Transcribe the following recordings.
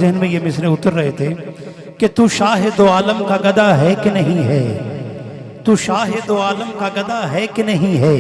जहन में ये मिसरे उतर रहे थे कि तू शाहिद आलम का गदा है कि नहीं है, तू शाहिद आलम का गदा है कि नहीं है,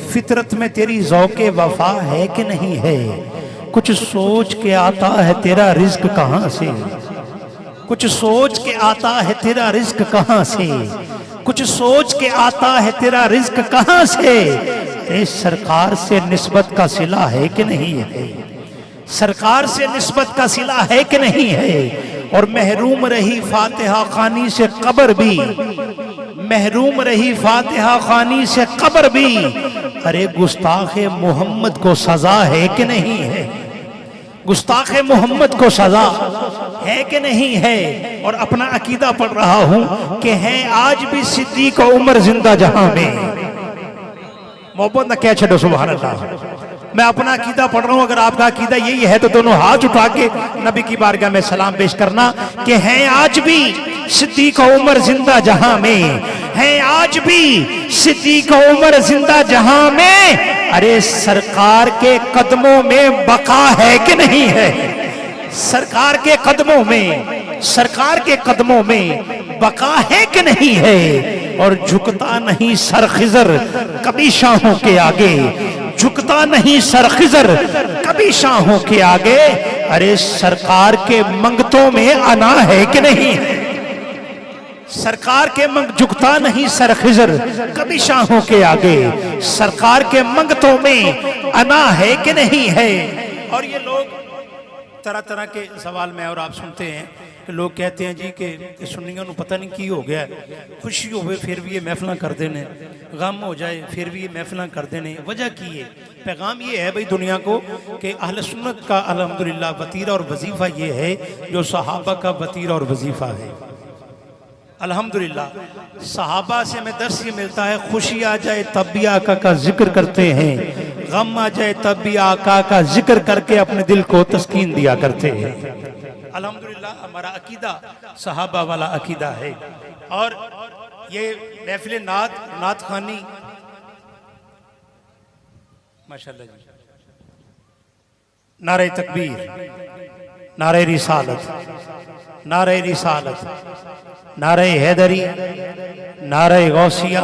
फितरत में तेरी ज़ौक़े वफा है कि नहीं है, कुछ सोच के आता है तेरा रिज्क कहाँ से, कुछ सोच के आता है तेरा रिज्क कहाँ से, कुछ सोच के आता है तेरा रिज्क कहाँ से। ए सरकार से निस्बत का सिला है कि नहीं है, सरकार से निस्बत का सिला है कि नहीं है। और महरूम रही फातिहा खानी से कब्र भी, महरूम रही फातिहा खानी से कब्र भी, अरे गुस्ताखे मोहम्मद को सजा है कि नहीं है, गुस्ताखे मोहम्मद को सजा है कि नहीं है। और अपना अकीदा पढ़ रहा हूं कि है आज भी सिद्दीक और उमर जिंदा जहां में। मोहब्बत ना क्या छो सुभान अल्लाह। मैं अपना अकीदा पढ़ रहा हूं, अगर आपका अकीदा यही है तो दोनों हाथ उठा के नबी की बारगाह में सलाम पेश करना कि हैं आज भी सिद्दीक और उमर जिंदा जहां में, हैं आज भी सिद्दीक और उमर जिंदा जहां में। अरे सरकार के कदमों में बका है कि नहीं है, सरकार के कदमों में, सरकार के कदमों में बका है कि नहीं है। और झुकता नहीं सर खिजर कभी शाहों के आगे, झुकता नहीं सर खिजर कभी शाहों के आगे। अरे सरकार के मंगतों में अना है कि नहीं है, सरकार के मंग झुकता नहीं सर खिजर कभी शाहों के आगे, सरकार के मंगतों में अना है कि नहीं है। और ये लोग तरह तरह के सवाल में और आप सुनते हैं कि लोग कहते हैं जी कि सुन्नियों को पता नहीं की हो गया, खुशी हो फिर भी ये महफिल करते हैं, गम हो जाए फिर भी ये महफिल करते हैं। वजह की है, पैगाम ये है भाई दुनिया को कि अहले सुन्नत का अल्हम्दुलिल्लाह वतीरा और वजीफ़ा ये है जो सहाबा का वतीरा और वजीफ़ा है। अल्हम्दुलिल्लाह सहाबा से हमें दर्स ये मिलता है, खुशी आ जाए तब भी आका का जिक्र करते हैं, गम आ जाए तब भी आका का जिक्र करके अपने दिल को तस्कीन दिया करते हैं। अल्हम्दुलिल्लाह हमारा अकीदा सहाबा वाला अकीदा है। और ये महफिल नात खानी माशाअल्लाह जी, नारे तकबीर, नारे रिसालत, नारे रिसालत, नारे हैदरी, नारे गौसिया,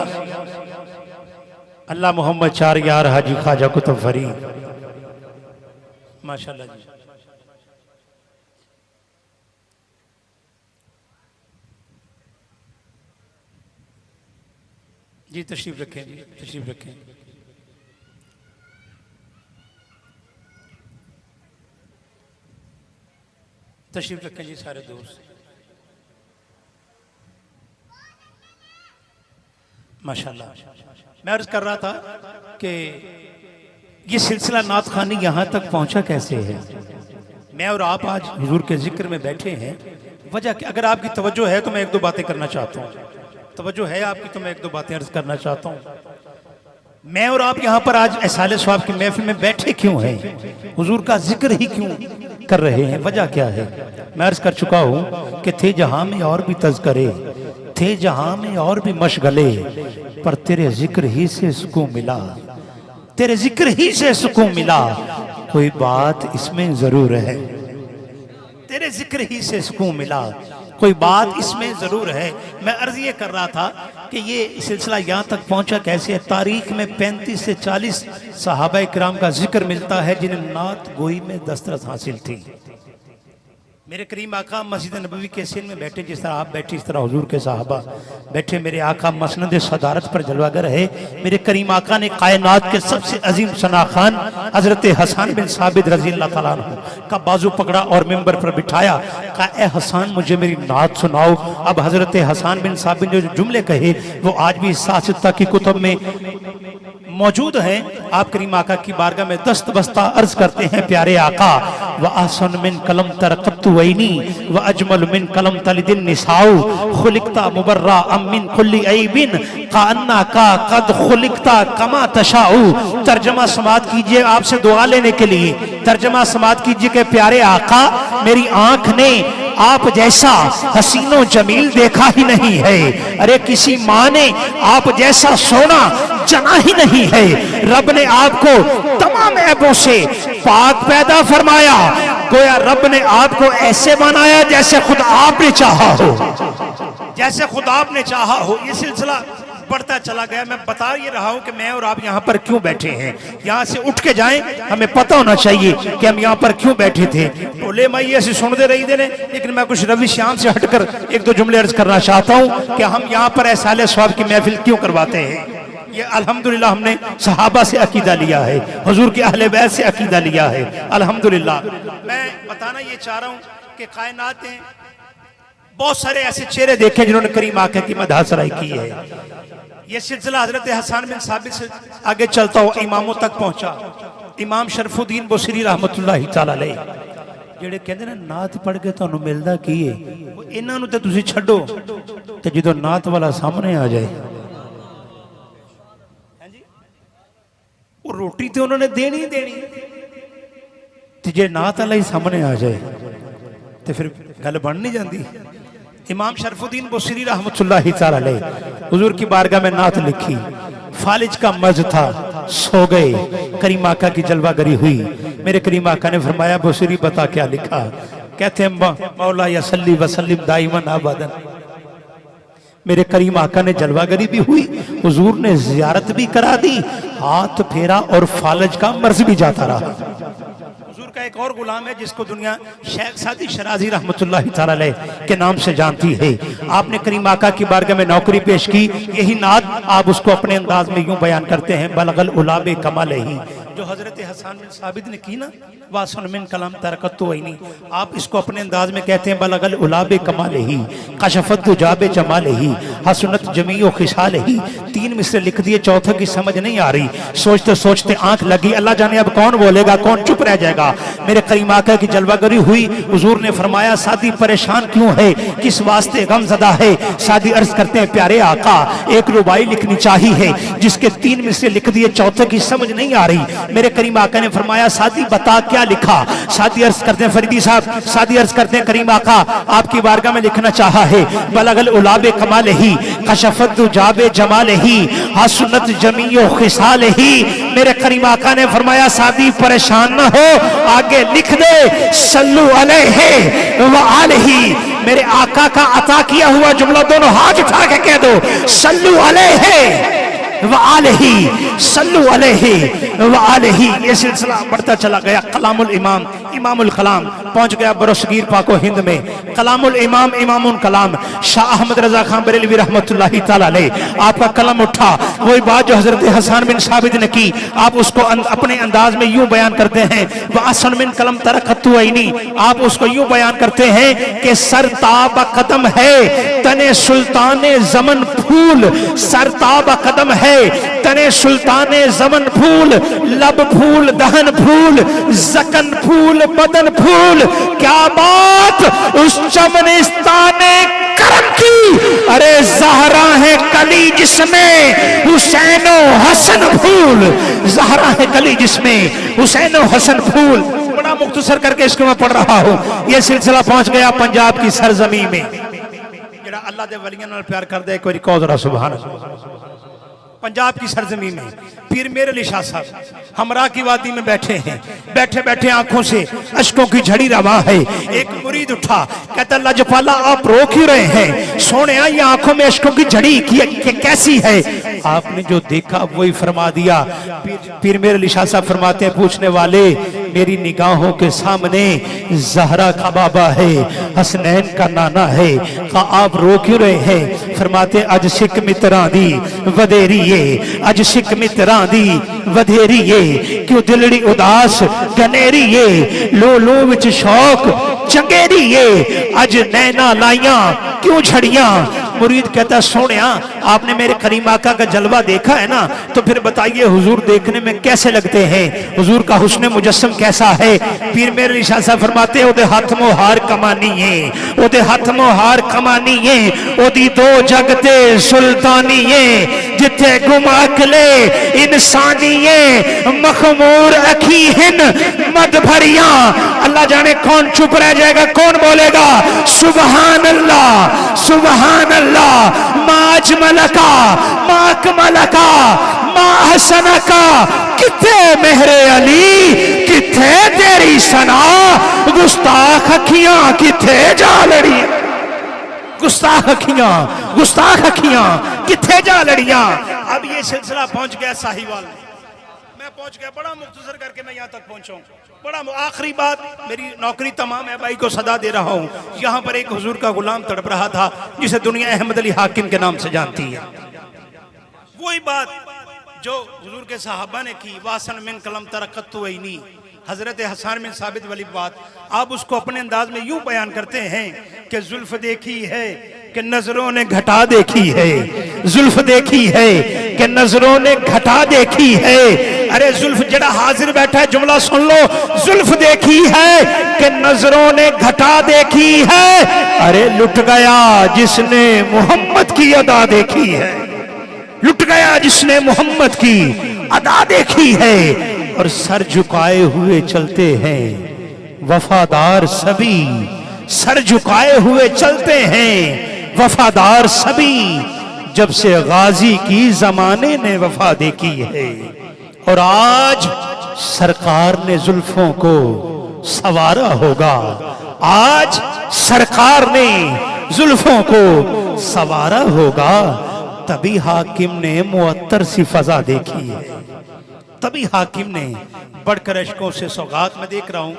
अल्लाह मोहम्मद चार यार हाजी ख्वाजा कुतुब फरीद, माशाअल्लाह जी। जी तशरीफ रखें, जी तशरीफ रखें। तशरीफ रखें जी सारे दोस्त, माशाअल्लाह। मैं अर्ज कर रहा था कि ये सिलसिला नात खानी यहाँ तक पहुँचा कैसे है। मैं और आप आज हुजूर के जिक्र में बैठे हैं, वजह कि अगर आपकी तवज्जो है तो मैं एक दो बातें करना चाहता हूँ, तवज्जो है आपकी तो मैं एक दो बातें अर्ज करना चाहता हूँ। मैं और आप यहाँ पर आज एहसाले सवाब की महफिल में बैठे क्यों हैं, हुजूर का जिक्र ही क्यों कर रहे हैं, वजह क्या है। मैं अर्ज कर चुका हूँ कि थे जहाँ में और भी तज़किरे, थे जहाँ में और भी मशगले, पर तेरे जिक्र ही से सुकून मिला, तेरे जिक्र ही से सुकून मिला। कोई बात इसमें जरूर है, तेरे जिक्र ही से सुकून मिला, कोई बात इसमें जरूर है। मैं अर्ज ये कर रहा था कि ये सिलसिला यहाँ तक पहुँचा कैसे है। तारीख में 35 से 40 सहाबा इकराम का जिक्र मिलता है जिन्हें नात गोई में दस्तरस हासिल थी। मेरे करीम आका मस्जिद नबवी के सीन में बैठे, जिस तरह आप बैठे इस तरह हुजूर के सहाबा बैठे। मेरे आका मसनद सदारत पर जलवागर है। मेरे करीम आका ने कायनात के सबसे अजीम सना खान हजरत हसन बिन साबित रजी अल्लाह तआला अन्हु का बाजू पकड़ा और मिंबर पर बिठाया, कहा ए हसन मुझे मेरी नात सुनाओ। अब हजरत हसन बिन साबित जो जुमले कहे वो आज भी सासिता की कुतुब में मौजूद है। आप करीम आका की बारगाह में दस्त बस्ता अर्ज करते हैं, प्यारे आका व आसन मिन कलम तरकत्तु वैनी व अजमल मिन कलम तलिदिन निसाउ खुलिकता मुबर्रा अम मिन कुल्ली ऐबिन कान्ना का कद खुलिकता कमा तशाउ। तर्जमा समात कीजिए, आपसे दुआ लेने के लिए तर्जमा समात कीजिए कि प्यारे आका मेरी आंख ने आप जैसा हसीनो जमील देखा ही नहीं है। अरे किसी माँ ने आप जैसा सोना जना ही नहीं है। रब ने आपको तमाम ऐबों से पाक पैदा फरमाया, गोया रब ने आपको ऐसे बनाया जैसे खुद आपने चाहा हो, जैसे खुद आपने चाहा हो। ये सिलसिला बढ़ता चला गया। मैं बता ये रहा हूं कि मैं और आप यहाँ पर क्यों बैठे हैं। यहाँ से उठ के जाएं, हमें पता होना चाहिए कि हम यहाँ पर क्यों बैठे थे। टोले माई ऐसे सुनते रही देने, लेकिन मैं कुछ रवि श्याम से हटकर एक दो जुमले अर्ज करना चाहता हूँ कि हम यहाँ पर एहसाले स्वाब की महफिल क्यों करवाते हैं। ये अल्हम्दुलिल्लाह हमने सहाबा से अकीदा लिया है, हुजूर के अहले बैत से अकीदा लिया है, अल्हम्दुलिल्लाह। मैं बताना ये चाह रहा हूँ कि कायनात में बहुत सारे ऐसे चेहरे देखे जिन्होंने करीम आका की मदह सराई की है। ये सिलसिला हजरत हसन बिन साबित से आगे चलता हुआ इमामों तक पहुंचा। इमाम शरफुद्दीन बुसरी रहमतुल्लाहि तआला अलैह ਜਿਹੜੇ ਕਹਿੰਦੇ ਨੇ ਨਾਤ ਪੜ ਕੇ ਤੁਹਾਨੂੰ ਮਿਲਦਾ ਕੀ ਹੈ, ਇਹਨਾਂ ਨੂੰ ਤੇ ਤੁਸੀਂ ਛੱਡੋ ਤੇ ਜਦੋਂ ਨਾਤ ਵਾਲਾ ਸਾਹਮਣੇ ਆ ਜਾਏ ਹਾਂਜੀ ਉਹ ਰੋਟੀ ਤੇ ਉਹਨਾਂ ਨੇ ਦੇਣੀ ਹੀ ਦੇਣੀ ਤੇ ਜੇ ਨਾਤ ਵਾਲਾ ਹੀ ਸਾਹਮਣੇ ਆ ਜਾਏ ਤੇ ਫਿਰ ਗੱਲ ਬਣ ਨਹੀਂ ਜਾਂਦੀ। इमाम शरफुद्दीन बुसरी रहमतुल्लाहि तआला अलैह हुजूर की बारगाह में नात लिखी, फालिज का मर्ज था, सो गए, करीम आका की जलवागरी हुई। मेरे करीम आका ने फरमाया बुसरी बता क्या लिखा। कहते हैं मौला या सल्ली वसल्लिम दाइमन अबदन। मेरे करीम आका ने जलवागरी भी हुई, हुजूर ने जियारत भी करा दी, हाथ फेरा और फालिज का मर्ज भी जाता रहा। हुजूर का एक और गुलाम है जिसको दुनिया शेख सादी शराजी रहमतुल्लाहि तआला अलैह के नाम से जानती है। आपने करीम आका की बारगाह में नौकरी पेश की, यही नात आप उसको अपने अंदाज में यूं बयान करते हैं, बलगल उलाबे कमाल ही, जो हजरत हसन बिन साबित ने की ना, वासन मिन कलाम तरकत तो नहीं, आप इसको अपने अंदाज में कहते हैं बलगल उलाबे कमाल ही, कशफत जाबे जमाल ही, हसनत जमीओ खिसाल ही। तीन मिसरे लिख दिए, चौथे की समझ नहीं आ रही। सोचते सोचते आंख लगी, अल्लाह जाने अब कौन बोलेगा, कौन चुप रह जाएगा। मेरे करीम आका की जलवागरी हुई, हुजूर ने फरमाया सादी परेशान क्यों है, किस वास्ते गमज़दा है। सादी अर्ज करते हैं प्यारे आका एक रुबाई लिखनी चाहिए जिसके तीन मिसरे लिख दिए, चौथे की समझ नहीं आ रही। मेरे करीम आका ने फरमाया सादी बता क्या लिखा। सादी अर्ज करते हैं फरीदी साहब, सादी अर्ज करते हैं करीम आका आपकी बारगाह में लिखना चाहा है, बलगल उलाबे कमाल ही, कशफत जाबे जमाल ही, हसनत जमीओ खिसाल ही। मेरे करीम आका ने फरमाया सादी परेशान न हो, आगे लिख दे सल्लु अलैहि व आलिही। मेरे आका का अता किया हुआ जुमला दोनों हाथ उठा के कह दो, सल्लु अलैहि व आलिही, सल्लु अलैहि व आलिही। ये सिलसिला बढ़ता चला गया। कलामुल इमाम इमामुल कलाम पहुंच गया बरसगीर पाको हिंद में। कलामुल इमाम इमामुल कलाम शाह अहमद रजा खान बरेलवी रहमतुल्लाहि तआला अलैह, आपका कलम उठा। वही बात जो हजरत हसन बिन साबित ने की, आप उसको अपने अंदाज में यूं बयान करते हैं, वासन मिन कलम तरकतु ऐनी, आप उसको यूं बयान करते हैं कि सरताब कदम है तने सुल्ताने जमन फूल, सरताब कदम है तने सुल्ताने जमन फूल, लब फूल दहन फूल, जकन फूल बदन फूल। क्या बात उस चमनिस्ताने करम की, अरे जहरा है कली जिसमें हुसैनो हसन फूल, जहरा है कली जिसमें हुसैनो हसन फूल। बड़ा मुख्तसर करके इसको मैं पढ़ रहा हूं। यह सिलसिला पहुंच गया पंजाब की सरजमी में। जरा अल्लाह दे वलियां नाल प्यार कर दे, एक बार कहो जरा सुभान अल्लाह। पंजाब की सरजमी में पीर मेरे अली शाह साहब हमरा की वादी में बैठे हैं, बैठे बैठे आंखों से अश्कों की झड़ी रवा है। एक मुरीद उठा, कहता लजपाला आप रो क्यों रहे हैं, सोने ये आंखों में अश्कों की झड़ी कैसी है। आपने जो देखा वही फरमा दिया। पीर मेरे अली शाह साहब फरमाते हैं, पूछने वाले मेरी निगाहों के सामने जहरा का बाबा है, हसनैन का नाना है, का आप रो क्यों रहे हैं। फरमाते अज सिख मित्रां दी वधेरिए, अज सिख मित्रां दी वधेरिए, क्यों दिलड़ी उदास गनेरिए, लो लो विच शौक चंगेरिए, अज नैना लाइया क्यों झड़ियां। मुरीद कहता सोनिया आपने मेरे करीम आका का जलवा देखा है ना, तो फिर बताइए हुजूर देखने में कैसे लगते हैं, हुजूर का हुस्न मुजस्सम कैसा है। पीर मेरे अली शाह साहब फरमाते ओदे हथ मोहार कमानी है, ओदे हथ मोहार कमानी है, ओदी दो जगते सुल्तानी है, जिथे गुमाकले इंसानिये मखमूर अखी हिन मद भरिया। अल्लाह जाने कौन चुप रह जाएगा, कौन बोलेगा सुबहान अल्लाह सुबहान अल्लाह। मा अजमलका मा अकमलका मा हसनका, किथे मेहरे अली किथे तेरी सना। गुस्ताख अखियां किथे जा लड़ी, गुस्ताख अखियां किथे जा लड़ियां। अब ये सिलसिला पहुंच गया साहिवाल में, मैं पहुंच गया। बड़ा मुख्तसर करके मैं यहां तक पहुंचा हूं। बड़ा आखिरी बात, मेरी नौकरी तमाम है, भाई को सदा दे रहा हूं। यहां पर एक हुजूर का गुलाम तड़प रहा था जिसे दुनिया अहमद अली हाकिम के नाम से जानती है। वही बात जो हुजूर के सहाबा ने की, वासन मिन कलम तरकत्तु वैनी, हजरत हसन बिन साबित वाली बात आप उसको अपने अंदाज में यूं बयान करते हैं कि जुल्फ देखी है कि नजरों ने घटा देखी है, जुल्फ देखी है कि नजरों ने घटा देखी है। अरे जुल्फ जड़ा हाजिर बैठा है जुमला सुन लो, जुल्फ देखी है कि नजरों ने घटा देखी है। अरे लुट गया जिसने मोहम्मद की अदा देखी है, लुट गया जिसने मोहम्मद की अदा देखी है। और सर झुकाए हुए चलते हैं वफादार सभी, सर झुकाए हुए चलते हैं वफादार सभी। जब से गाजी की जमाने ने वफा देखी है। और आज सरकार ने जुल्फों को सवारा होगा, आज सरकार ने जुल्फों को सवारा होगा। तभी हाकिम ने मुअत्तर सी फजा देखी है, तभी हाकिम ने बढ़कर अशकों से सौगात। मैं देख रहा हूं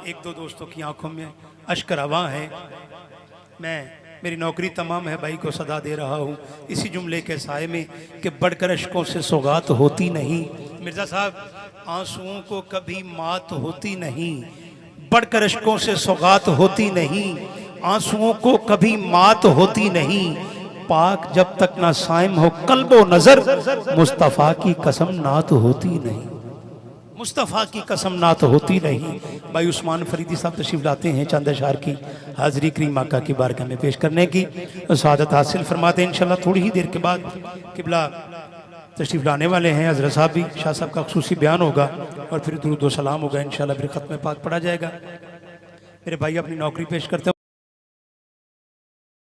एक दो दोस्तों की आंखों में अश्क रवां है। मैं मेरी नौकरी तमाम है, भाई को सदा दे रहा हूं इसी जुमले के साए में कि बढ़कर अशकों से सौगात होती नहीं। मिर्जा साहब आंसुओं को कभी मात होती नहीं, बढ़कर अशकों से सौगात होती नहीं, आंसुओं को कभी मात होती नहीं। पाक जब तक ना साइम हो कल्बो नजर, मुस्तफ़ा की कसम ना तो होती नहीं, मुस्तफ़ा की कसम ना तो होती नहीं। भाई उस्मान फरीदी साहब तशरीफ लाते हैं चंद अशार की हाजिरी करीम आका की बारगाह में पेश करने की सआदत हासिल फरमाते हैं। इंशाल्लाह थोड़ी ही देर के बाद किबला तशरीफ लाने वाले हैं, हज़रत साहब भी, शाह साहब का खुसूसी बयान होगा और फिर दुरूद व सलाम होगा। इंशाल्लाह फिर ख़त्म पाक पढ़ा जाएगा। मेरे भाई अपनी नौकरी पेश करते हैं।